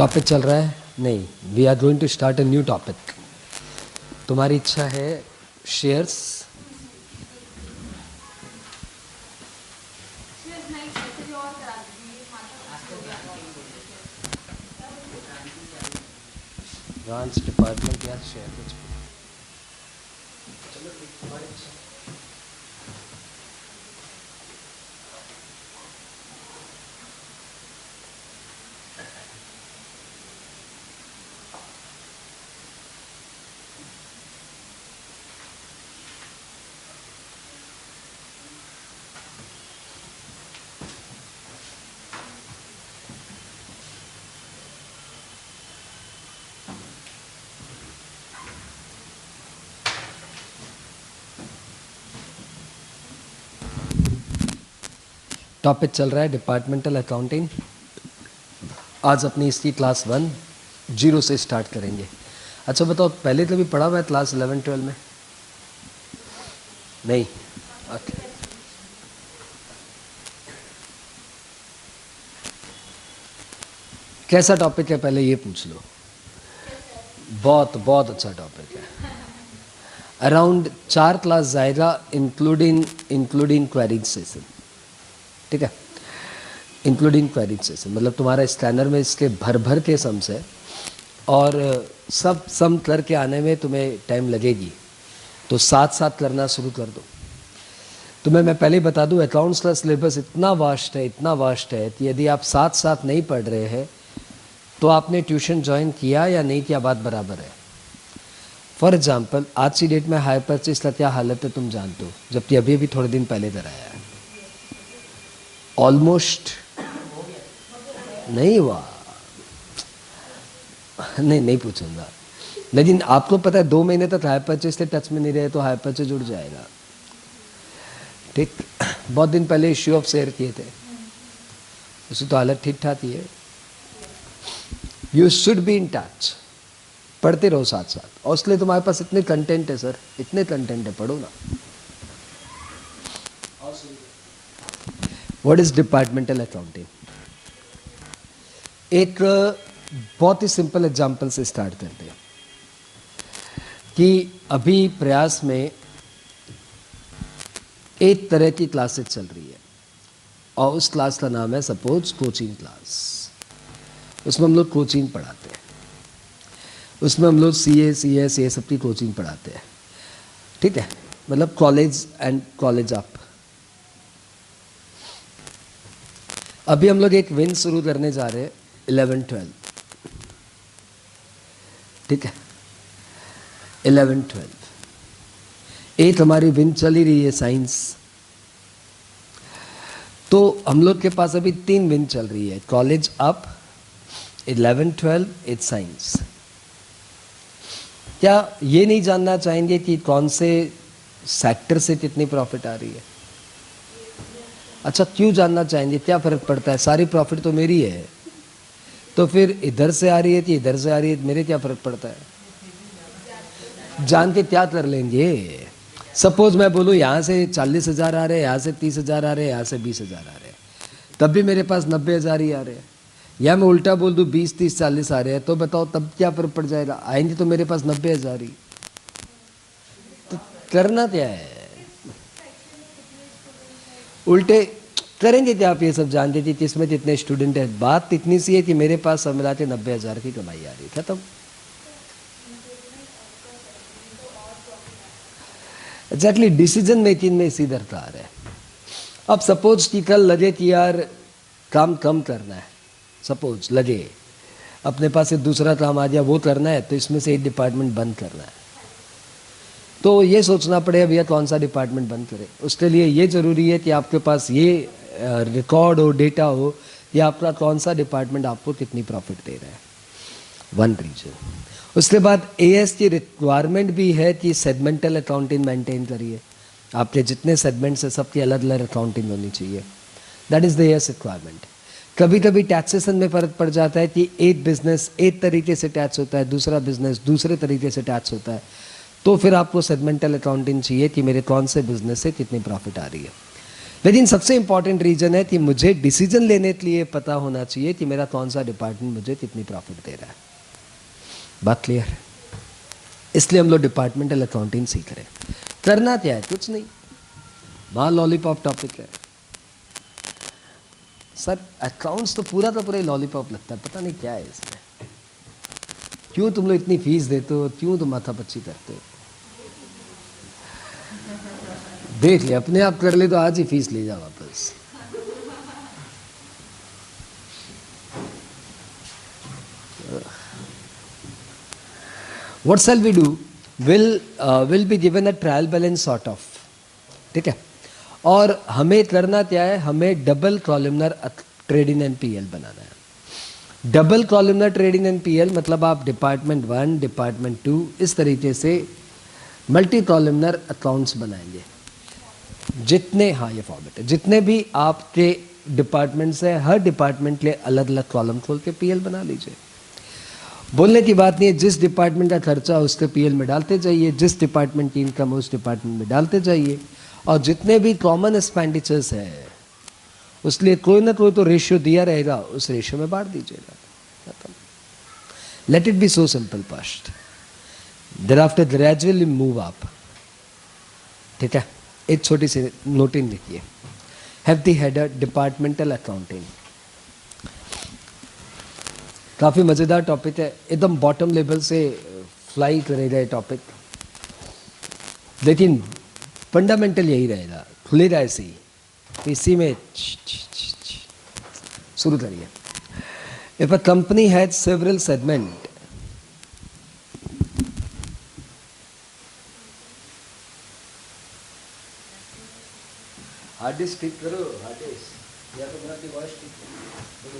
Topic चल रहा है? नहीं, we are going to start a new topic. तुम्हारी इच्छा है शेयर्स? ब्रांच डिपार्टमेंट या शेयर कुछ भी। चलो तुम्हारी इच्छा। टॉपिक चल रहा है डिपार्टमेंटल अकाउंटिंग। आज अपनी इसकी क्लास 1 जीरो से स्टार्ट करेंगे। अच्छा बताओ, पहले कभी पढ़ा हुआ है क्लास 11-12 में? नहीं? ओके। कैसा टॉपिक है पहले ये पूछ लो। बहुत बहुत अच्छा टॉपिक है। अराउंड 4 क्लास जाएगा इंक्लूडिंग क्वेरीज सेशन। ठीक है, इंक्लूडिंग क्वेरीज सेशन मतलब तुम्हारा स्कैनर में इसके भर के सम्स है और सब सम करके आने में तुम्हें टाइम लगेगी, तो साथ साथ करना शुरू कर दो। तुम्हें मैं पहले ही बता दूं, अकाउंट्स का सिलेबस इतना वास्ट है कि यदि आप साथ साथ नहीं पढ़ रहे हैं तो आपने ट्यूशन ज्वाइन किया या नहीं किया बात बराबर है। फॉर एग्जाम्पल, आज की डेट में हायर परचेज का क्या हालत है तुम जानते हो, जबकि अभी अभी थोड़े दिन पहले कराया है। ऑलमोस्ट नहीं हुआ। नहीं पूछूंगा, लेकिन आपको पता है 2 महीने तक हायर परचेज के टच में नहीं रहे तो हायर परचेज उड़ जाएगा। ठीक, बहुत दिन पहले इश्यू ऑफ शेयर किए थे, उसकी तो हालत ठीक ठाक ही है। You should be in touch, पढ़ते रहो साथ साथ। और इसलिए तुम्हारे पास इतने कंटेंट है सर, इतने कंटेंट है, पढ़ो ना। What is departmental accounting? एक बहुत ही सिंपल एग्जांपल से स्टार्ट करते हैं कि अभी प्रयास में एक तरह की क्लासेस चल रही है और उस क्लास का नाम है सपोज कोचिंग क्लास। उसमें हम लोग कोचिंग पढ़ाते हैं, उसमें हम लोग CS ये सब की कोचिंग पढ़ाते हैं। ठीक है, मतलब कॉलेज एंड कॉलेज अप। अभी हम लोग एक विन शुरू करने जा रहे हैं 11-12। ठीक है, 11-12 एक हमारी विन चली रही है साइंस। तो हम लोग के पास अभी 3 विन चल रही है, कॉलेज अप, 11-12, एक साइंस। क्या ये नहीं जानना चाहेंगे कि कौन से सेक्टर से कितनी प्रॉफिट आ रही है? अच्छा, क्यों जानना चाहेंगे? क्या फ़र्क पड़ता है, सारी प्रॉफिट तो मेरी है। तो फिर इधर से आ रही है कि इधर से आ रही है, मेरे क्या फ़र्क पड़ता है? जान के क्या कर लेंगे? सपोज मैं बोलूँ यहाँ से 40,000 आ रहे हैं, यहाँ से 30,000 आ रहे हैं, यहाँ से 20,000 आ रहे हैं, तब भी मेरे पास 90,000 ही आ रहे हैं। या मैं उल्टा बोल दूँ 20, 30, 40 आ रहे हैं, तो बताओ तब क्या फ़र्क पड़ जाएगा? आएंगे तो मेरे पास 90,000 ही। तो करना क्या है? उल्टे करेंगे क्या आप? ये सब जानते थे कि इसमें जितने स्टूडेंट हैं, बात इतनी सी है कि मेरे पास सब मिला के 90,000 की कमाई आ रही है, खत्म। एग्जैक्टली, डिसीजन मेकिंग में इसी दरकार है। अब सपोज कि कल लगे कि यार काम कम करना है, सपोज लगे अपने पास एक दूसरा काम आ गया वो करना है, तो इसमें से एक डिपार्टमेंट बंद करना है। तो ये सोचना पड़ेगा भैया कौन सा डिपार्टमेंट बंद करें। उसके लिए ये ज़रूरी है कि आपके पास ये रिकॉर्ड हो, डेटा हो कि आपका कौन सा डिपार्टमेंट आपको कितनी प्रॉफिट दे रहा है। One reason. उसके बाद AS की रिक्वायरमेंट भी है कि सेगमेंटल अकाउंटिंग मेंटेन करिए। आपके जितने सेगमेंट्स हैं सबकी अलग अलग अकाउंटिंग होनी चाहिए। That is the AS requirement. कभी कभी टैक्सेशन में फ़र्क पड़ जाता है कि एक बिजनेस एक तरीके से टैक्स होता है, दूसरा बिजनेस दूसरे तरीके से टैक्स होता है, तो फिर आपको सेगमेंटल अकाउंटिंग चाहिए कि मेरे कौन से बिजनेस से कितनी प्रॉफिट आ रही है। लेकिन सबसे इंपॉर्टेंट रीजन है कि मुझे डिसीजन लेने के लिए पता होना चाहिए कि मेरा कौन सा डिपार्टमेंट मुझे कितनी प्रॉफिट दे रहा है। बात क्लियर है? इसलिए हम लोग डिपार्टमेंटल अकाउंटिंग सीख रहे हैं। करना क्या है? कुछ नहीं, वहाँ लॉलीपॉप टॉपिक है सर। अकाउंट्स तो पूरा का पूरा ही लॉलीपॉप लगता है, पता नहीं क्या है इसमें। क्यों तुम लोग इतनी फीस देते हो, क्यों तुम माथापच्ची करते हो? देख ले, अपने आप कर ले तो आज ही फीस ले जा वापस। What shall we do? Will be given a trial balance sort of, ठीक है। और हमें करना क्या है? हमें double columnar trading and PL बनाना है। Double columnar trading and PL मतलब आप डिपार्टमेंट 1, डिपार्टमेंट 2 इस तरीके से मल्टी कॉलमनर अकाउंट्स बनाएंगे। जितने, हाँ ये फॉर्मेट है, जितने भी आपके डिपार्टमेंट्स हैं हर डिपार्टमेंट के लिए अलग अलग कॉलम खोल के पीएल बना लीजिए। बोलने की बात नहीं है, जिस डिपार्टमेंट का खर्चा उसके पीएल में डालते जाइए, जिस डिपार्टमेंट की इनकम उस डिपार्टमेंट में डालते जाइए, और जितने भी कॉमन एक्सपेंडिचर्स है उसलिए कोई ना कोई तो रेशियो दिया रहेगा, उस रेशियो में बांट दीजिएगा। Let it be so simple first, thereafter gradually move up. ठीक है, एक छोटी सी नोटिंग लिखिए, have the header departmental accounting. काफ़ी मज़ेदार टॉपिक है, एकदम बॉटम लेवल से फ्लाई करेगा ये टॉपिक, लेकिन फंडामेंटल यही रहेगा, खुलेगा ऐसे ही, इसी में शुरू करिए। If a company has several segment, hard disk ठीक करो, हार्ड डिस्क या तो मेरा वॉइस ठीक करो,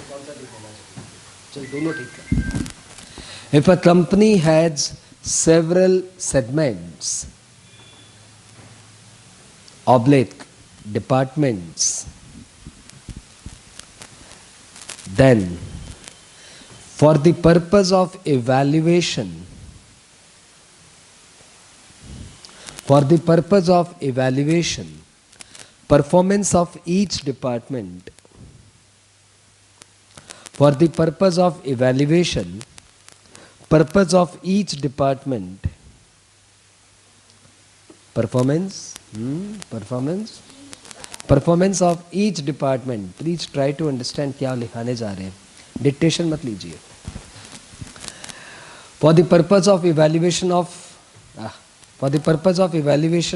कौन सा ठीक होना चाहिए? चल दोनों ठीक है। If a company has several segments oblique departments, then for the purpose of evaluation, performance of each department, for the purpose of evaluation, purpose of each department, performance of each department, please try to understand क्या लिखाने जा रहे हैं, dictation मत लीजिए। for the purpose of evaluation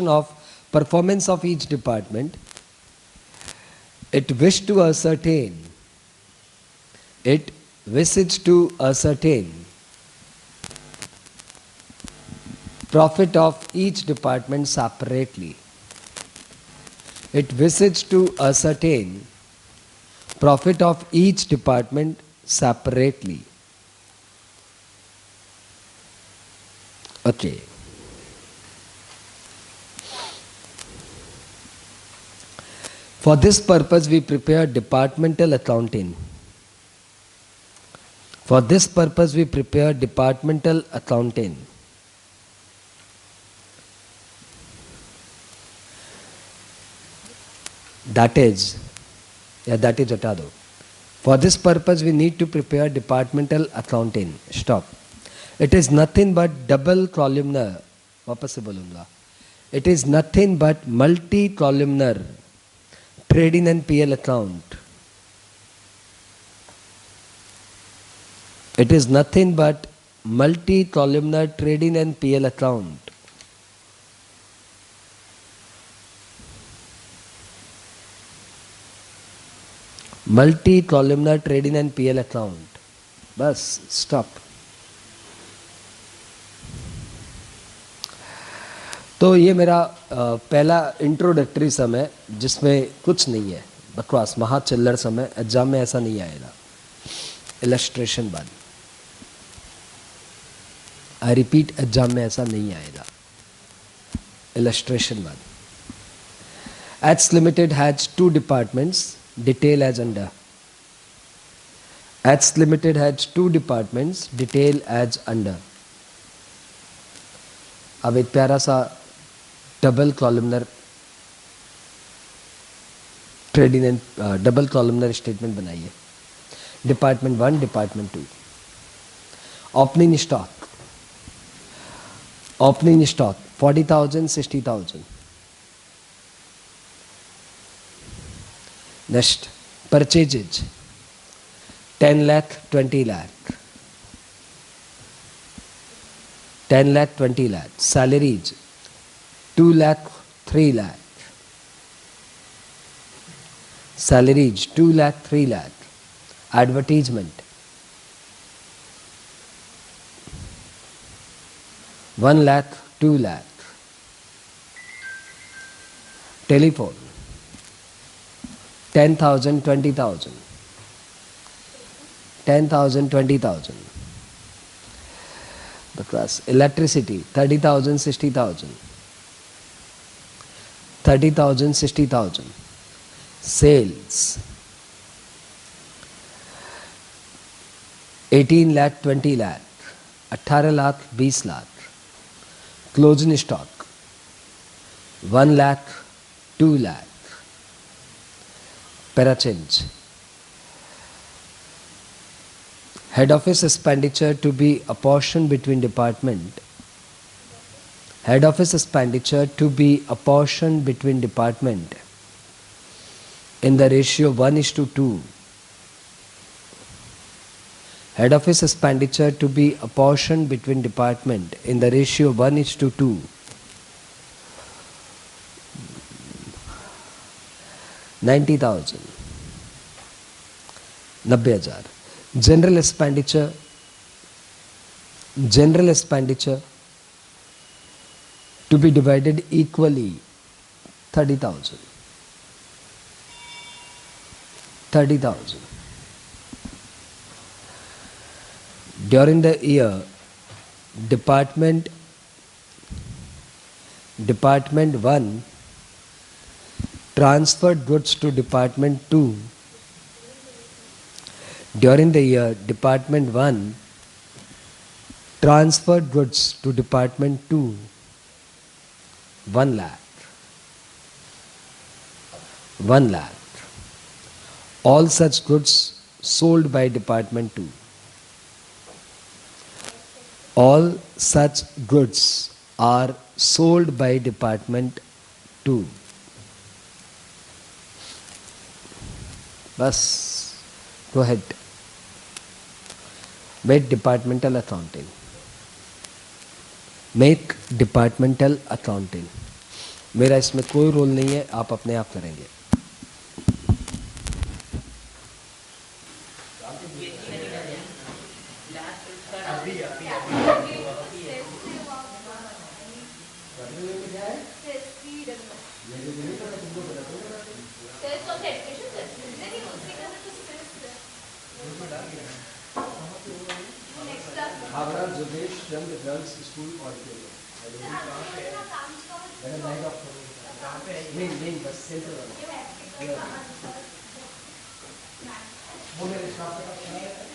of performance of each department, it wishes to ascertain profit of each department separately. It wishes to ascertain profit of each department separately. Okay. For this purpose we prepare departmental accounting. That is हटा दो। For this purpose we need to prepare departmental accounting. Stop. It is nothing but double columnar, वापस से बोलूँगा, it is nothing but multi columnar trading and PL account. It is nothing but multi columnar trading and PL account. Multi columnar trading and PL account, bus stop. तो ये मेरा पहला introductory समय जिसमें कुछ नहीं है, बकवास महा चिल्लर समय, एग्जाम में ऐसा नहीं आएगा। इलस्ट्रेशन बाद, आई रिपीट, एग्जाम में ऐसा नहीं आएगा। इलस्ट्रेशन बाद, एट्स limited has 2 departments, detail as under. ATS Limited has 2 departments, detail as under. अब एक प्यारा सा double columnar trading and double columnar statement बनाइए। Department 1, department 2। Opening stock 40,000, 60,000। Next purchases 10 lakh, 20 lakh, 10 lakh, 20 lakh। Salaries 2 lakh, 3 lakh, salaries 2 lakh, 3 lakh। Advertisement 1 lakh, 2 lakh। Telephone 10,000, 20,000, 10,000, 20,000। Because electricity 30,000, 60,000, 30,000, 60,000। Sales 18 lakh, 20 lakh, 18 lakh, 20 lakh। Closing stock 1 lakh, 2 lakh। Parachange head office expenditure to be apportioned between department. Head office expenditure to be apportioned between department in the ratio 1:2. Head office expenditure to be apportioned between department in the ratio 1:2. 90,000, 90,000। General expenditure to be divided equally 30,000, 30,000। During the year, department 1 transferred goods to department 2. During the year, department 1 transferred goods to department 2 1 lakh, 1 lakh। All such goods sold by department 2, all such goods are sold by department 2। बस go ahead, make departmental accounting, make departmental accounting। मेरा इसमें कोई role नहीं है, आप अपने आप करेंगे। हावड़ा जुगेश चंद गर्ल्स स्कूल ऑडिटोरियम। नहीं बस सेंटर वाला वो मेरे स्टाफ के पास है।